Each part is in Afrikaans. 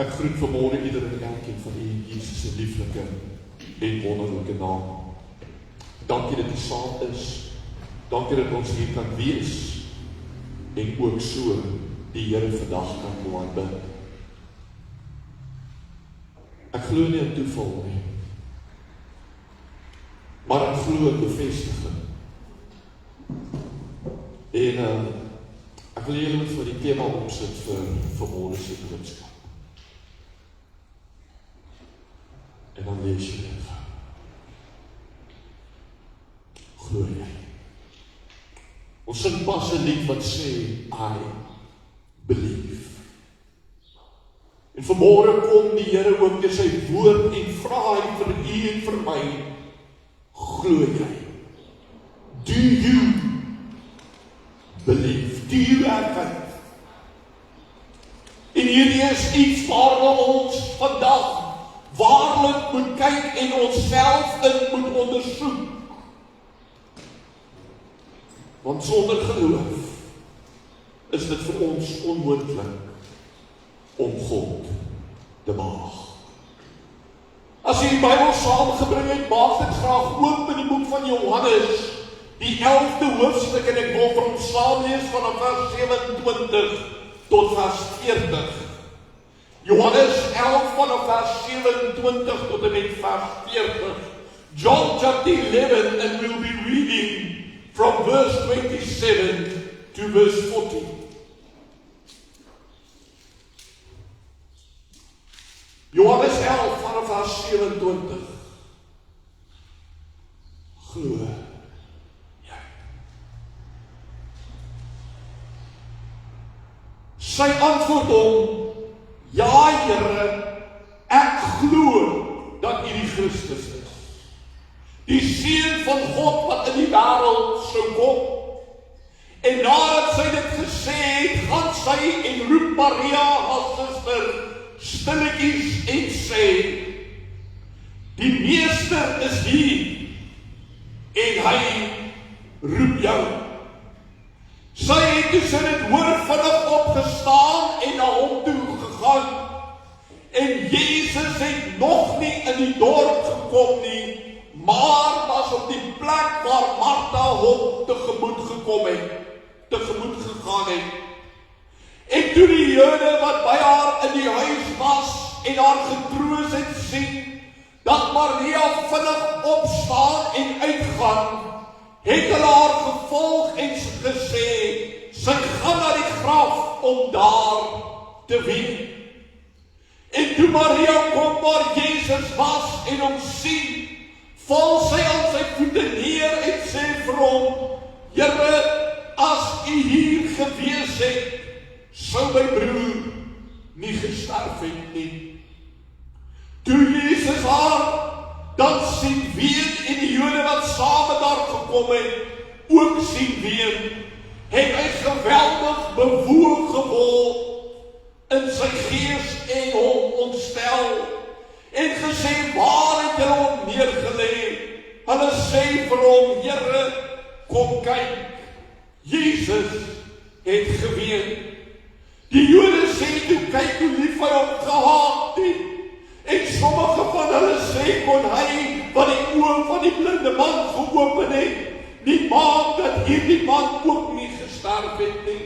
Ek groet vanmôre ieder en elkeen van u in Jesus se lieflike en wonderlike naam. Dankie dat u saam is. Dankie dat ons hier kan wees en ook so die Here vandag kan kom aanbid. Ek glo nie in toeval nie, maar ek glo in bevestiging. En ek wil julle met vir die tema opsit vir vanmôre se boodskap. En dan lees jy dit. Glo jy? Ons sing pas 'n lied wat sê, I believe. En vanmôre kom die Here ook deur sy woord en vra hy vir u en vir my, glo jy? Do you believe? Do you have faith? En hierdie is iets waarna ons vandag waarlik moet kyk en onsself in moet ondersoek. Want sonder geloof is dit vir ons onmoontlik om God te behaag. As jy die Bybel saamgebring het, maak dit graag oop in die boek van Johannes, die 11de hoofstuk, en ek wil vir ons saam lees vanaf vers 27 tot vers 40. Johannes 11 vanaf vers 27 tot en met vers 40. John chapter 11, and we'll be reading from verse 27 to verse 40. Johannes 11 vanaf vers 27. Glo jy? Sy antwoord hom, ja, Here, ek glo dat U die Christus is, die Seun van God wat in die wêreld sou kom. En nadat sy dit gesê het, gaan sy en roep Maria, haar suster, stilletjies en sê, die Meester is hier, en hy roep jou. Sy het toe sy dit hoor vinnig opgestaan en na hom toe gegaan. En Jesus het nog nie in die dorp gekom nie, maar was op die plek waar Martha hom tegemoet gegaan het. En toe die Jode wat by haar in die huis was en haar getroos het sien, dat Maria vinnig opstaan en uitgaan, het hulle haar gevolg en gesê, sy gaan na die graf om daar te wen. En toe Maria kom waar Jesus was en hom sien, val sy aan sy voete neer en sê vir hom, Here, as U hier gewees het, sou my broer nie gesterf het nie. Toe Jesus haar dan sien ween en die Jode wat saam met haar gekom het, ook sien ween, het hy geweldig bewoog geword in sy gees en hom ontstel, en gesê, waar het jy hom neergelê? Hulle sê vir hom, Here, kom kyk. Jesus het geween. Die Jode sê toe, kyk hoe lief hy hom gehad het. En sommige van hulle sê, kon hy wat die oë van die blinde man geopen het, nie maak dat hierdie man ook nie gesterf het nie.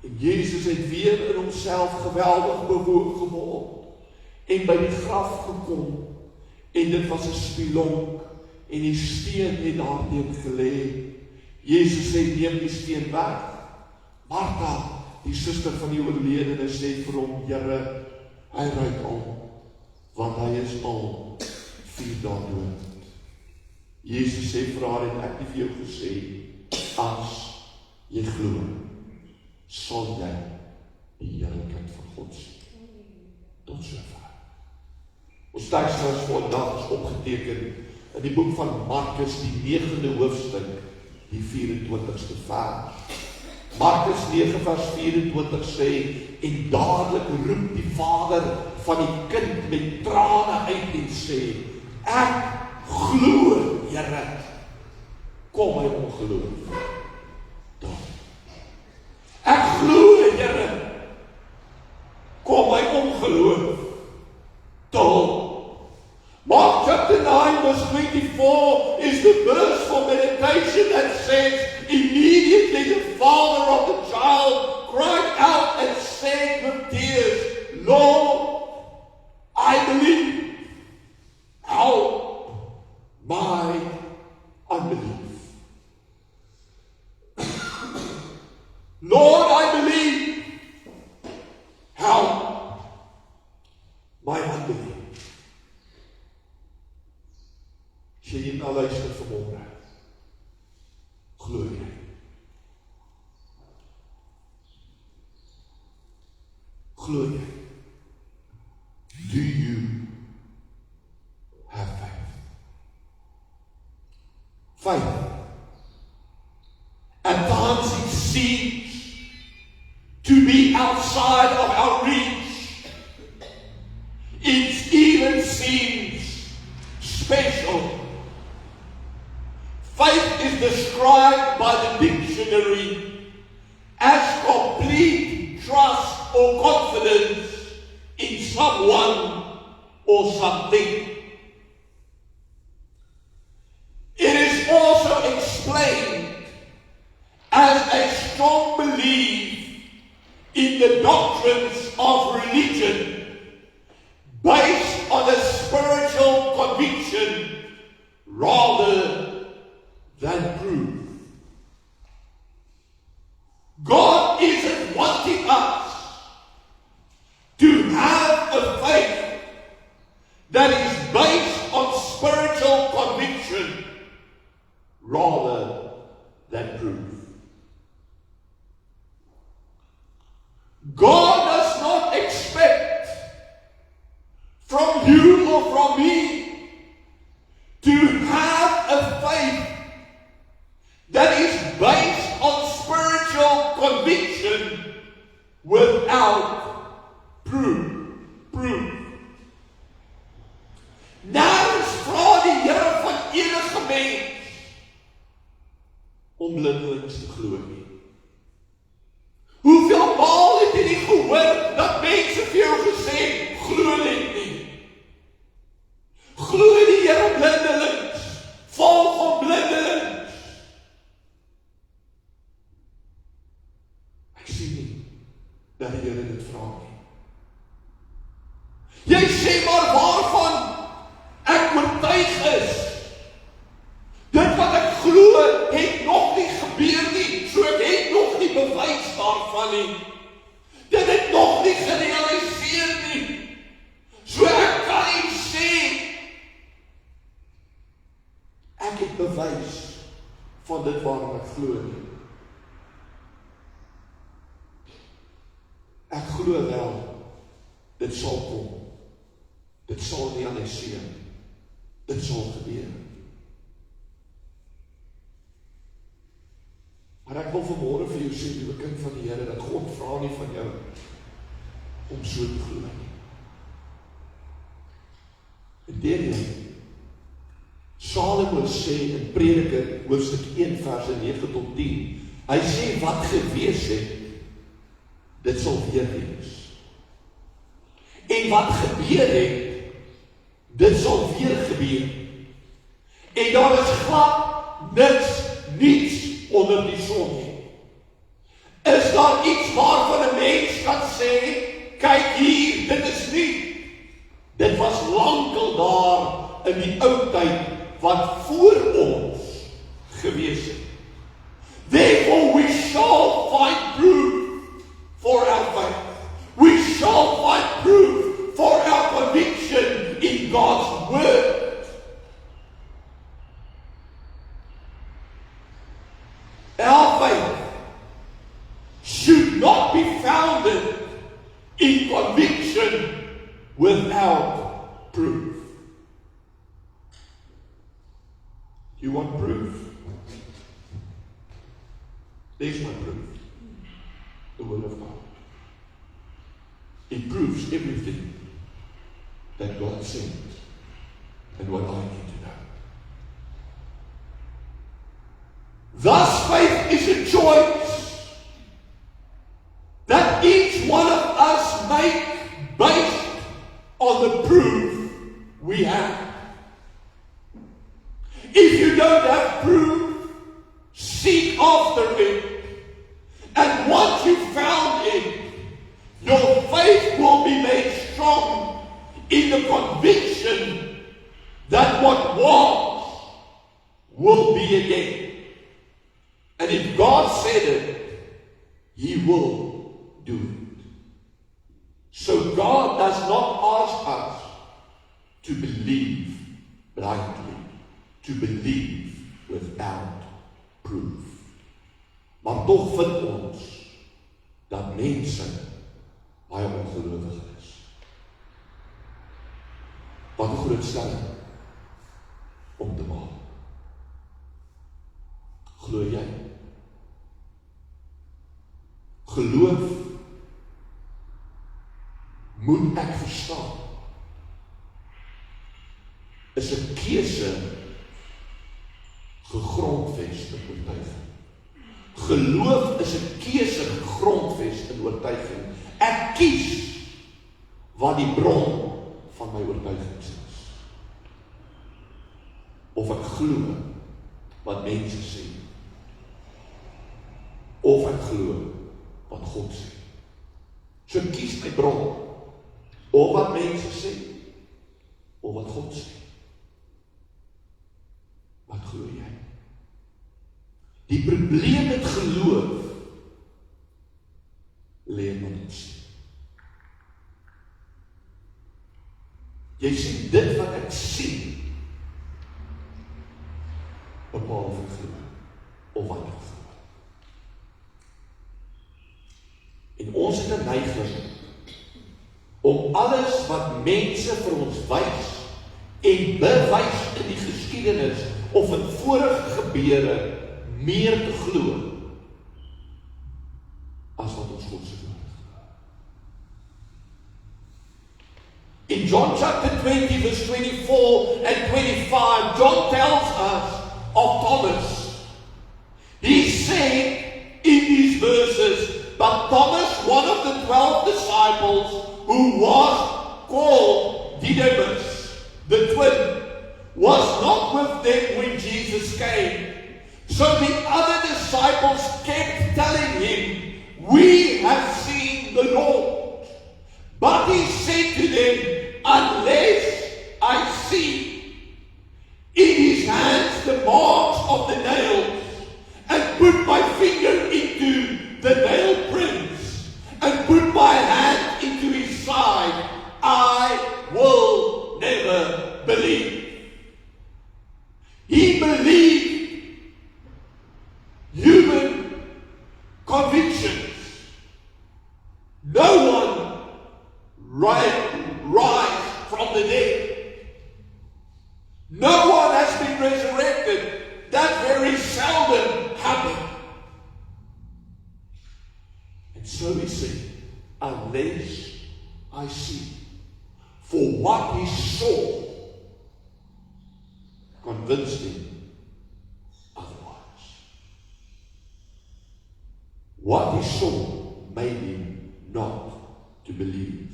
En Jesus het weer in homself geweldig bewoog geword en by die graf gekom, en dit was 'n spilonk en die steen het daarteen gelê. Jesus sê, neem die steen weg. Martha, die suster van die oorledene, sê vir hom, Here, hy ruik al, want hy is al 4 dae dood. Jesus sê vir haar, het ek nie vir jou gesê, as jy glo, sal jy die heerlikheid van God sien. Tot sover. Ons teksvers vandag is opgeteken in die boek van Markus, die 9de hoofstuk, die 24ste vers. Markus 9 vers 24 sê, en dadelik roep die vader van die kind met trane uit en sê, ek glo, Here, kom my ongeloof. Ek glo, Here, kom Glo jy? Do you have faith? Faith. At times it seems to be outside of our reach. It even seems special. Faith is described by the dictionary as complete trust or confidence in someone or something. It is also explained as a strong belief in the doctrines of religion based on a spiritual conviction rather than proof. God isn't wanting us to have a faith that is based on spiritual conviction rather than proof. God does not expect from you or from me to have a faith that is based on spiritual conviction without proof. Nergens vra die Here van enige mens om blindelings te glo nie. Hoeveel maal het jy nie gehoor dat mense vir jou gesê, glo net nie. Glo die Here blindelings, volg hom blindelings. Ek sien nie dat die Here dit vra nie. Jy sê maar waarvan ek oortuig is. Dit wat ek glo het nog nie gebeur nie, so ek het nog nie bewys daarvan nie. Dit het nog nie gerealiseer nie, so ek kan nie sê ek het bewys van dit waarom ek glo nie. Ek glo wel, dit sal kom. Dit sal realiseer. Dit sal gebeur. Maar ek wil vanmôre vir jou sê, die kind van die Here, dat God vra nie van jou om so te glo nie. Inteendeel, Salomo sê in Prediker hoofstuk 1 verse 9 tot 10, hy sê wat gewees het, dit sal weer wees. En wat gebeur het, dit sal weer gebeur. En daar is glad niets onder die son nie. Is daar iets waarvan 'n mens kan sê, kyk hier, dit is nie. Dit was lankal daar in die ou tyd wat voor ons gewees het. Therefore we shall find proof for our faith. We shall find proof for our conviction in God's word. Our faith should not be founded in conviction without proof. You want proof? There's my proof. The Word of God. It proves everything that God said and what I need to know. Thus, faith is a choice that each one of us make based on the proof we have. If you don't have proof, seek after it. And once you've found it, your faith will be made strong in the conviction that what was will be again. And if God said it, He will do it. So God does not ask us to believe blindly, to believe without proof. Maar toch vind ons dat mense baie ongelowige is. Wat 'n groot stelling om te maak. Glo jy? Geloof moet ek verstaan, is 'n keuse gegrondves in oortuiging. Geloof is 'n keuse gegrondves in oortuiging. Ek kies wat die bron van my oortuiging is. Of ek glo wat mense sê, of ek glo wat God sê. So kies my bron, of wat mense sê, of wat God sê. Wat glo jy? Die probleem met geloof lê in wat ons sê. Jy sê dit wat ek sien, bepaal of ek glo, of wat ek glo. En ons het 'n neiging om alles wat mense vir ons wys en bewys in die geskiedenis of in vorige gebeure meer te glo as wat ons God se woord is. In John chapter 20 verse 24 and 25, John tells us of Thomas. He said in these verses, but Thomas, one of the 12 disciples, who was called Didymus, the twin, was not with them when Jesus came. So the other disciples kept telling him, we have seen the Lord. But he said to them, unless I see in his hands the marks of the nails, and put my finger into the nail prints, and put my hand into his side, I will never believe. He believed human convictions. No one rise from the dead. No one has been resurrected. That very seldom happened. And so he said, unless I see. For what he saw convinced him otherwise. What he saw made him not to believe.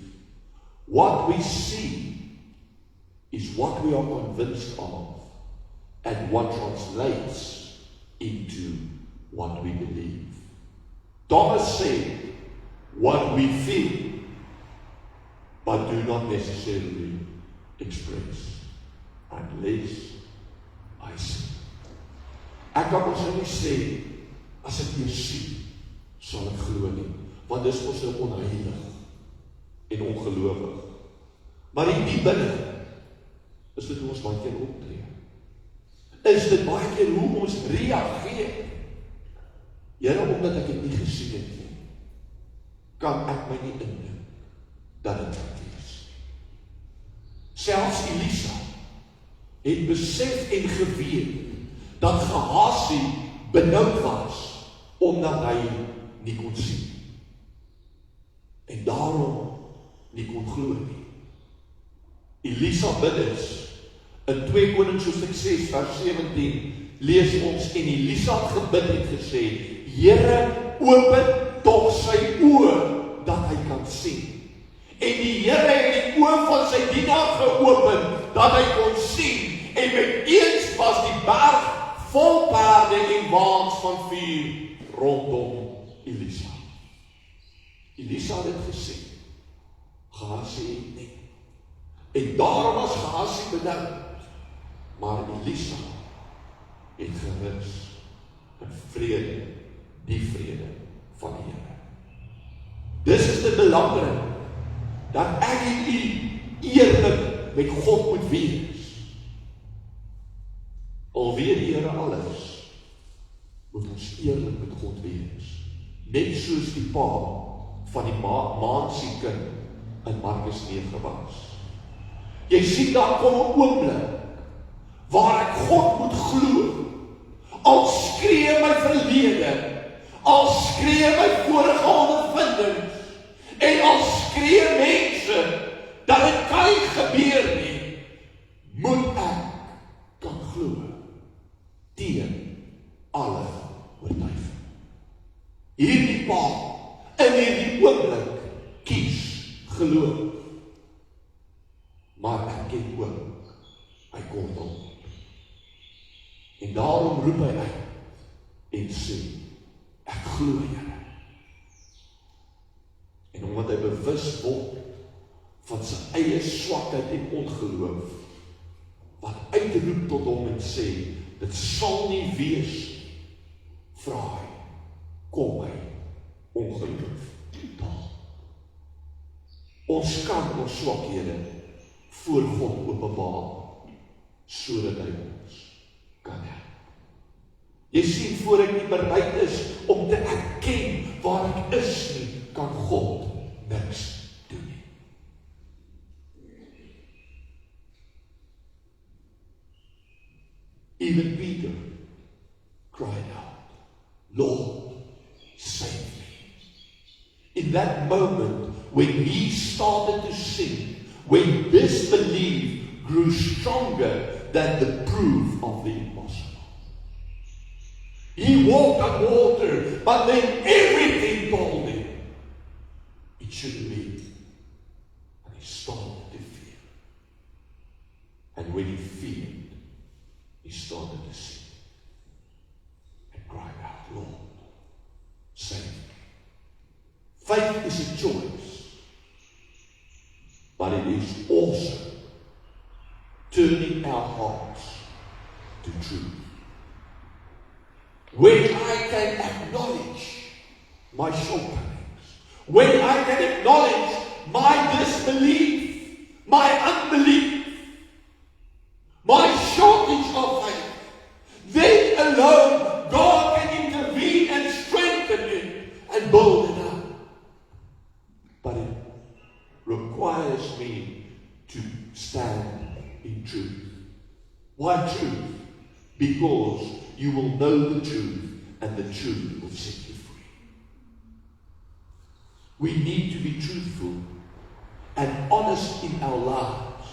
What we see is what we are convinced of, and what translates into what we believe. Thomas said, what we feel, but do not necessarily express, unless I see. Ek kan ons nie sê, as ek nie sien, sal ek glo nie, want dis ons nou onheilig en ongelowig. Maar in die binne, is dit hoe ons baie keer optree. Is dit baie keer hoe ons reageer. Here, omdat ek het nie gesien het nie, kan ek my nie indink dat dit dit is. Selfs Elisa het besef en geweet dat Gehazi benoud was omdat hy nie kon sien. En daarom nie kon glo nie. Elisa bid is in 2 Konings hoofstuk 6 vers 17 lees ons en Elisa het gebid en gesê, Here, open tog sy oë dat hy kan sien. En die Here het die oë van sy dienaar geopen dat hy kon sien. En met eens was die berg vol perde en waans van vuur rondom Elisa. Elisa het gesê, Gehazi nie. En daarom was Gehazi benoud. Maar Elisa het gerus in vrede, die vrede van die Here. Dis is dit belangrik, dat ek en u eerlik met God moet wees. Al weet die Here alles, moet ons eerlik met God wees. Net soos die pa van die maansieken in Markus 9 was. Jy sien daar kom 'n oomblik waar ek God moet glo. Al skree my verlede, al skree my vorige ondervindings, en al skree mense dat dit kan nie gebeur nie, moet ek kan glo teen alle oortuiging. Hierdie pa in hierdie oomblik kies geloof. Maar ek ken ook my kortel. En daarom roep hy uit en sê, ek glo Here. En omdat hy bewus word van sy eie swakheid en ongeloof, wat uitroep tot hom en sê, dit sal nie wees, vra hy, kom my ongeloof daal. Ons kan ons swakhede voor God openbaar, sodat hy ons kan help. Jy sien, voor ek nie bereid is om te erken waar ek is nie, kan God niks doen nie. Even Peter cried out, Lord, save me. In that moment, when he started to sing, when disbelief grew stronger than the proof of the impossible. He walked on water, but then everything told him it shouldn't be. And he started to fear. And when he feared, he started to sing and cried out, Lord, save me. Faith is a choice, but it is also turning our hearts to truth. When I can acknowledge my shortcomings, when I can acknowledge my disbelief, my unbelief, my shortage of faith, then alone God can intervene and strengthen it and build it up. But it requires me to stand in truth. Why truth? Because you will know the truth, and the truth will set you free. We need to be truthful and honest in our lives.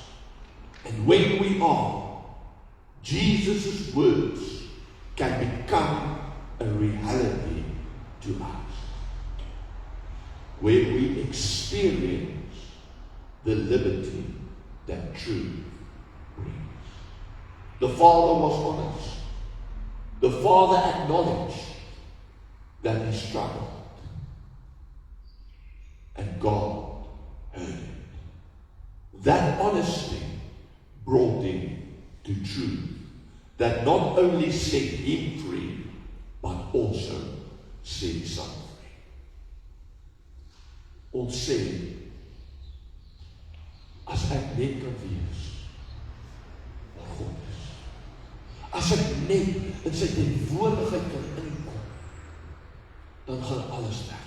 And when we are, Jesus' words can become a reality to us. Where we experience the liberty that truth brings. The Father was honest. The Father acknowledged that he struggled. And God heard it. That honesty brought him to truth that not only set him free, but also set his son free. Ons sê, as ek net kan wees waar God is, as ek net in sy teenwoordigheid kan inkom, dan gaan alles weg.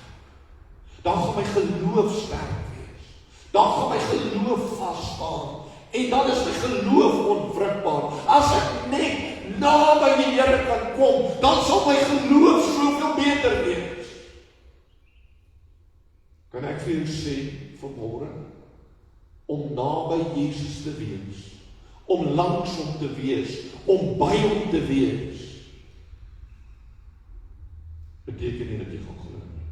Dan gaan my geloof sterk wees. Dan gaan my geloof vasstaan. En dan is my geloof onwrikbaar. As ek net naby die Here kan kom, dan sal my geloof soveel beter wees. Kan ek vir jou sê vanmôre, om naby Jesus te wees, om langs hom te wees, om by hom te wees, beteken nie dat jy gaan glo nie.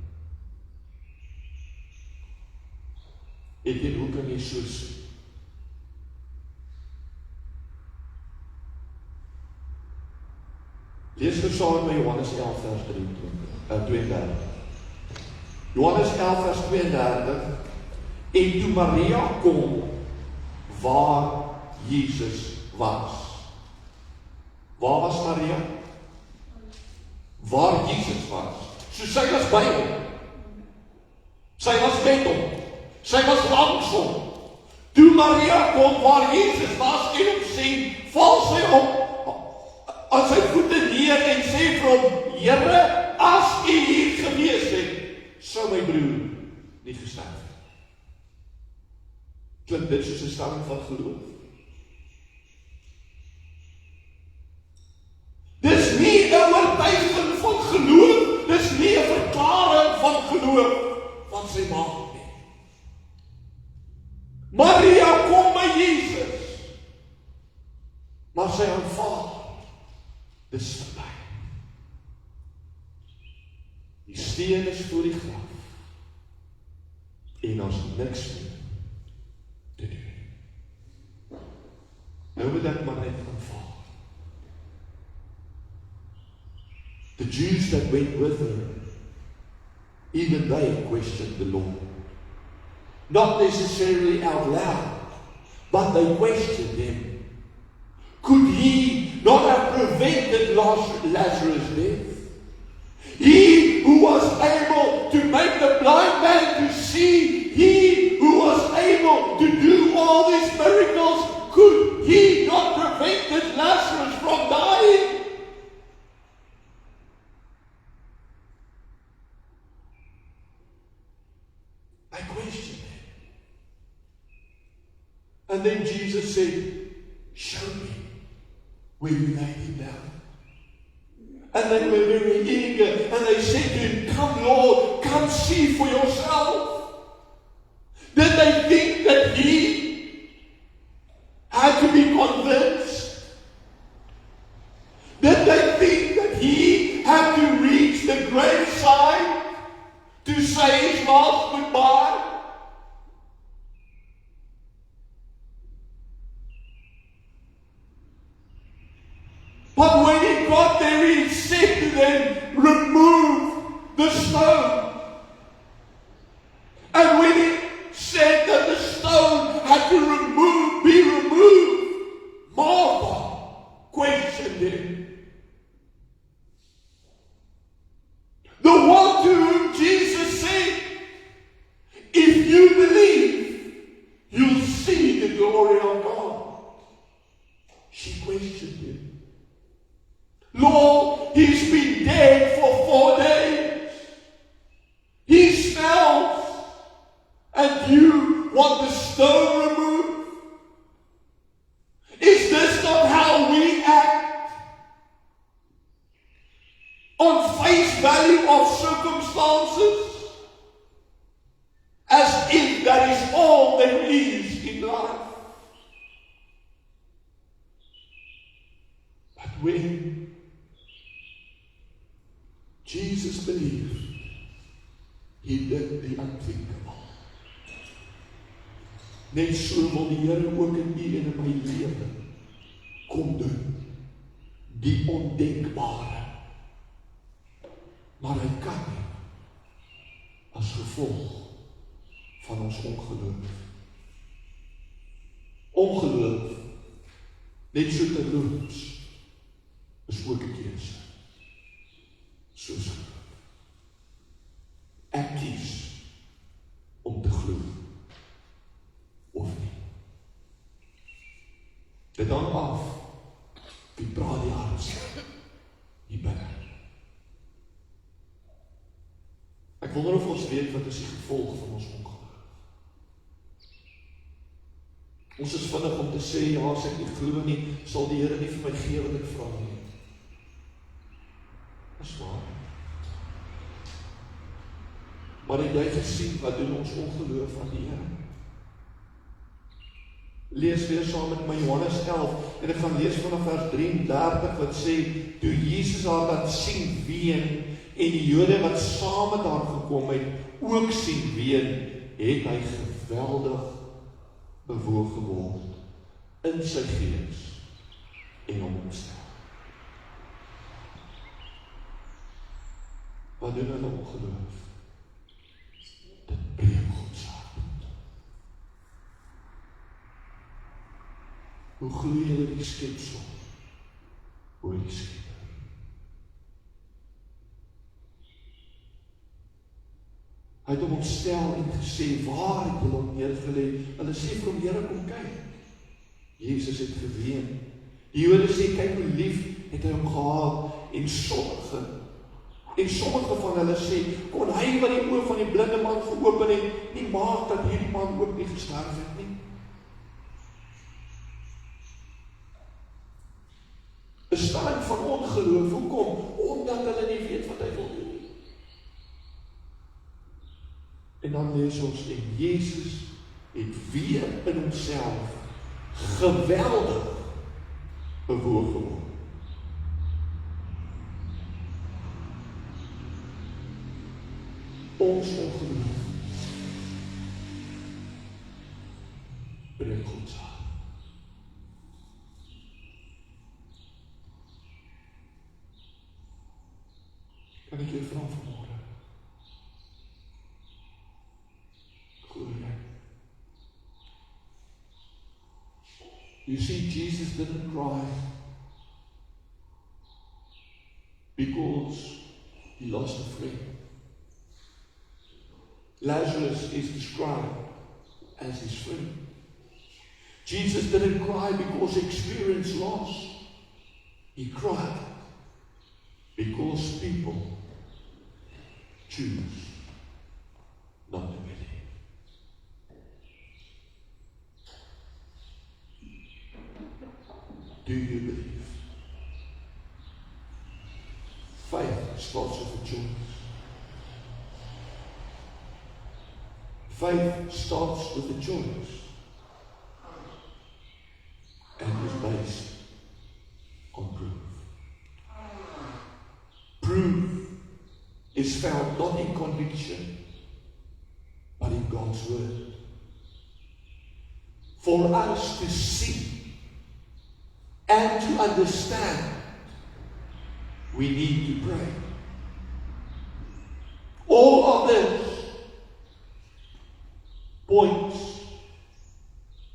En hoe kan jy so sê? Lees saam met Johannes 11 vers 32. Johannes 11 vers 32. En toe Maria kom waar Jesus was. Waar was Maria? Waar Jesus was. So sy was by hom. Sy was met hom. Sy was langs hom. Toe Maria kom waar Jesus was en hom sien, val sy op aan sy voete neer en sê vir hom, Here, as U hier gewees het, sou my broer nie gesterf het. Klink dit soos 'n stelling van geloof? Dis nie 'n oortuiging van geloof, dis nie 'n verklaring van geloof van sy maag nie. Maria kom by Jesus, maar sy aanvaar, dis verby. Die steen is voor die graf, en ons niks meer te doen. Nou moet ek maar net aanvaar. The Jews that went with her, even they questioned the law. Not necessarily out loud, but they questioned him. Could he not have prevented Lazarus' death? He who was able to make the blind man to see, he who was able to do all these miracles, could he not prevented Lazarus from dying? I questioned him. And then Jesus said, show me where you laid him down. And they were very eager, and they said to him, come Lord, come see for yourself. Did they think that he had to be convinced? Did they think that he had to reach the graveside to say his last goodbye? But when he got there, he said to them, remove the stone. And when he said that the stone had to be removed, Martha questioned him. The one to whom Jesus said, if you believe, you'll see the glory of God. She questioned him. Lord, he's been dead for 4 days. He smells. And you want the stone removed? Is this not how we act? On face value of circumstances? As if that is all there is in life. But when Jesus believed, he did the unthinkable. Net so wil die Here ook in u en in my lewe kom doen, die ondenkbare. Maar hy kan nie, as gevolg van ons ongeloof. Ongeloof, net so terloops, is ook 'n keuse. Soos geloof. Ek kies om te glo of nie. Dit hang af wie praat die hardste hier binne. Ek wonder of ons weet wat is die gevolg van ons ongeloof. Ons is vinnig om te sê, ja, as ek nie glo nie, sal die Here nie vir my gee wat ek vra nie. Dis waar. Maar het jy gesien wat doen ons ongeloof aan die Here? Lees weer saam met my Johannes 11 en ek gaan lees vanaf vers 33 wat sê, toe Jesus haar laat sien ween en die Jode wat saam met haar gekom het ook sien ween, het hy geweldig bewoog geword in sy gees en hom ontstel. Wat doen hulle ongeloof? Dit breek Gods hart. Hoe gloei hulle die skepsel oor die Skepper? Hy het hom ontstel en gesê, waar het hulle hom neergelê? Hulle sê vir hom, Here, kom kyk. Jesus het geween. Die Jode sê, kyk hoe lief het hy hom gehad en sommige En sommige van hulle sê, kon hy wat die oë van die blinde man geopen het, nie maak dat hierdie man ook nie gesterf het nie. 'n stand van ongeloof, hoekom? Omdat hulle nie weet wat hy wil doen nie. En dan lees ons, en Jesus het weer in homself geweldig bewoog geword. Ons ongeloof breek God aan. Kan ek jou vra vanmôre? Glo jy? You see, Jesus didn't cry because he lost a friend. Lazarus is described as his friend. Jesus didn't cry because he experienced loss. He cried because people choose not to believe. Do you believe? Faith starts with a choice. Faith starts with a choice and is based on proof. Proof is found not in conviction, but in God's word. For us to see and to understand, we need to pray. All of this points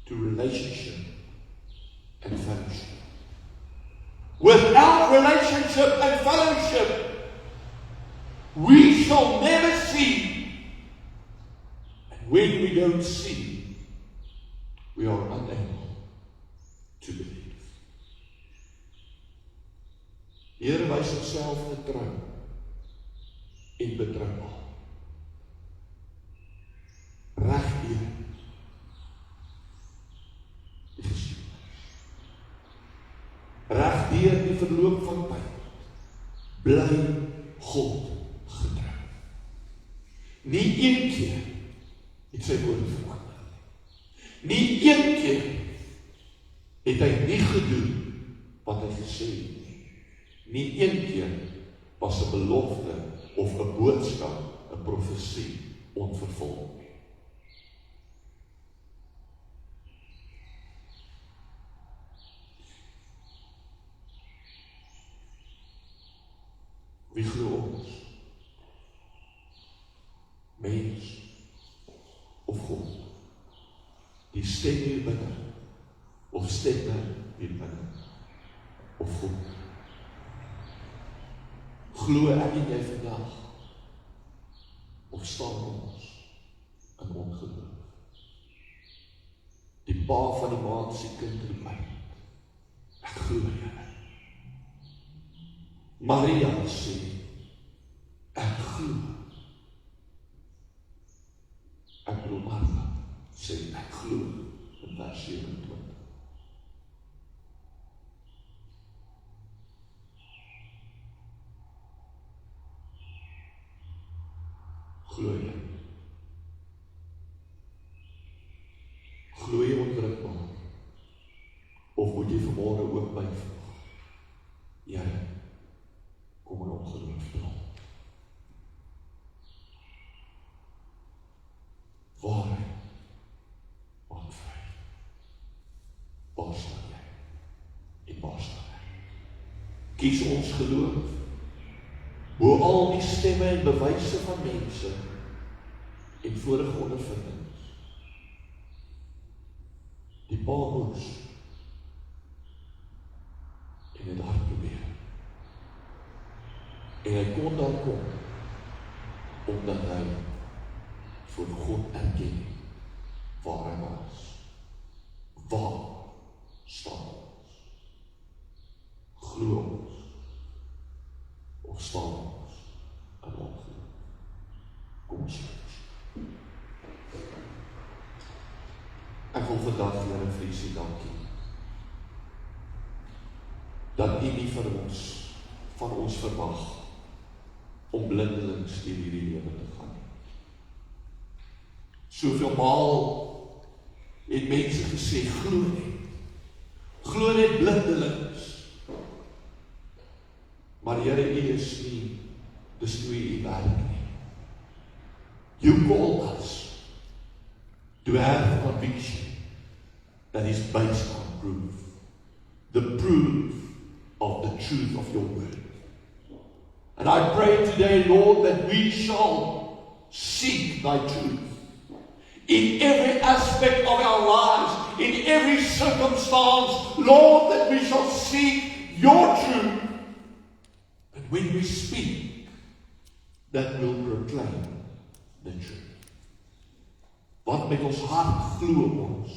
to relationship and fellowship. Without relationship and fellowship, we shall never see. And when we don't see, we are unable to believe. Die Here wys homself getrou en betroubaar. Regdeur die geskiedenis. Regdeur die verloop van tyd bly God getrou. Nie een keer het sy woord verander. Nie een keer het hy nie gedoen wat hy gesê het nie. Nie een keer was 'n belofte of 'n boodskap, 'n profesie onvervul. Wie glo ons? Mens of God? Die stem hier binne of stemme hier binne of God? Glo ek en jy vandag of staan ons in ongeloof? Die pa van die maand se kind roep uit. Ek glo jy. Maria sê, ek glo. Ek bedoel Martha sê, ek glo in vers 27. Glo jy? Glo jy onwrikbaar? Of moet jy vanmôre ook byvoeg? Jy kom in ongeloof dra. Waarheid maak vry. Waar staan jy? En waar staan ek? Kies ons geloof bo al die stemme en bewyse van mense en vorige ondervindings. Die pa moes en het hard probeer. En hy kon daar kom, omdat hy voor God erken waar hy was. Waar staan ons? Glo ons? Of staan ons Ek wil vandag, Here, vir U sê dankie. Dat U nie van ons verwag om blindelings deur hierdie lewe te gaan nie. Soveel maal het mense gesê, glo net blindelings. Maar Here, U is nie, dis hoe U werk nie. You call us to have conviction that is based on proof. The proof of the truth of your word. And I pray today, Lord, that we shall seek thy truth in every aspect of our lives, in every circumstance, Lord, that we shall seek your truth. And when we speak, that will proclaim the truth. Wat met ons hart glo ons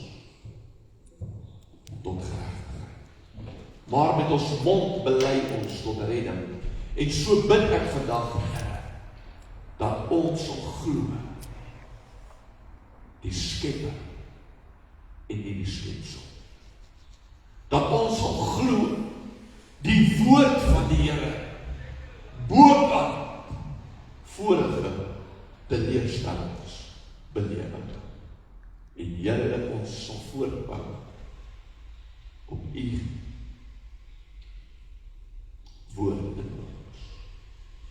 tot geregtigheid, maar met ons mond bely ons tot redding. En so bid ek vandag, Here, dat ons sal glo die Skepper en die skepsel. Dat ons sal glo die woord van die Here bovenaan vorige teleurstellings belewe. En Here, dat ons sal voortbou om U woord te ons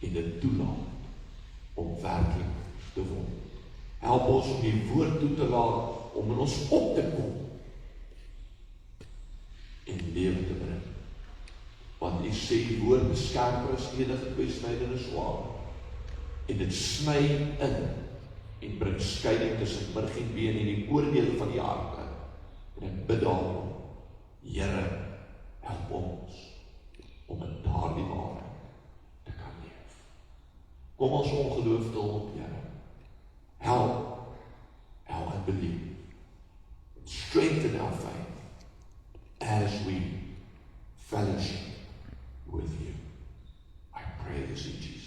en dit toelaat om werklik te word. Help ons om die woord toe te laat om in ons op te kom en lewe te bring. Want U sê die woord is skerper as enige tweesnydende swaard en dit sny in en bring skeiding tussen murg en been en die oordeel van die harte. En ek bid daarom, Here, help ons om in daardie waarheid te kan leef. Kom ons ongeloof te hulp, Here. Help our belief. Strengthen our faith as we fellowship with you. I pray this in Jesus' name.